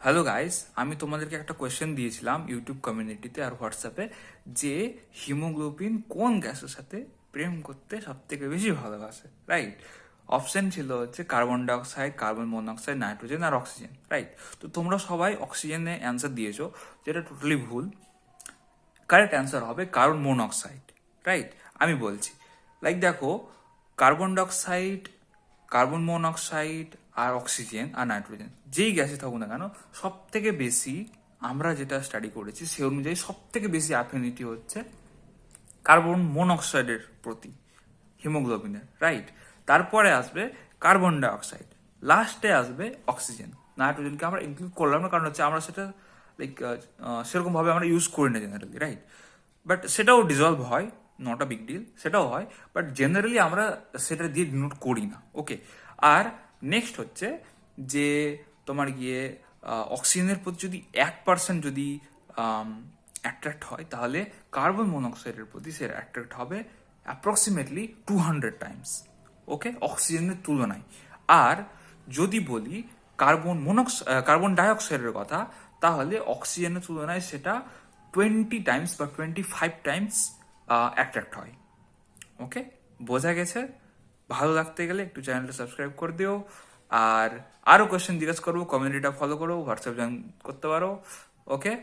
Hello guys, আমি তোমাদেরকে একটা কোয়েশ্চেন দিয়েছিলাম ইউটিউব কমিউনিটিতে আর হোয়াটসঅ্যাপে যে হিমোগ্লোবিন কোন গ্যাসের সাথে প্রেম করতে সব থেকে বেশি ভালোবাসে, রাইট? অপশন ছিল হচ্ছে carbon dioxide, carbon monoxide, nitrogen আর অক্সিজেন, রাইট? তো তোমরা সবাই অক্সিজেনে অ্যান্সার দিয়েছো, যেটা টোটালি ভুল। কারেক্ট অ্যান্সার হবে কার্বন মনোক্সাইড, রাইট? আমি বলছি, দেখো, কার্বন ডাইঅক্সাইড, কার্বন মনোক্সাইড আর অক্সিজেন আর নাইট্রোজেন যেই গ্যাসে থাকুক না কেন, সব থেকে বেশি আমরা যেটা স্টাডি করেছি সে অনুযায়ী সব থেকে বেশি অ্যাফিনিটি হচ্ছে কার্বন মনোক্সাইডের প্রতি হিমোগ্লোবিনের, রাইট? তারপরে আসবে কার্বন ডাইঅক্সাইড, লাস্টে আসবে অক্সিজেন। নাইট্রোজেনকে আমরা ইনক্লুড করলাম না, কারণ হচ্ছে আমরা সেটা লাইক সেরকমভাবে আমরা ইউজ করি না জেনারেলি, রাইট? বাট সেটাও ডিজলভ হয়, নট আ বিগ ডিল, সেটাও হয়, বাট জেনারেলি আমরা সেটা দিয়ে ডিনোট করি না, ওকে? আর নেক্সট হচ্ছে যে তোমার গিয়ে অক্সিজেনের প্রতি যদি 1% যদি অ্যাট্রাক্ট হয়, তাহলে কার্বন মনোক্সাইডের প্রতি সে অ্যাট্রাক্ট হবে অ্যাপ্রক্সিমেটলি 200 টাইমস, ওকে, অক্সিজেনের তুলনায়। আর যদি বলি কার্বন ডাইঅক্সাইডের কথা, তাহলে অক্সিজেনের তুলনায় সেটা 20 টাইমস বা 25 টাইমস অ্যাট্রাক্ট হয়, ওকে? বোঝা গেছে? ভালো লাগতে গেলে একটু চ্যানেলটা সাবস্ক্রাইব করে দিও। আর আরও কোয়েশ্চেন জিজ্ঞেস করবো, কমিউনিটিটা ফলো করো, হোয়াটসঅ্যাপ জয়েন করতে পারো, ওকে?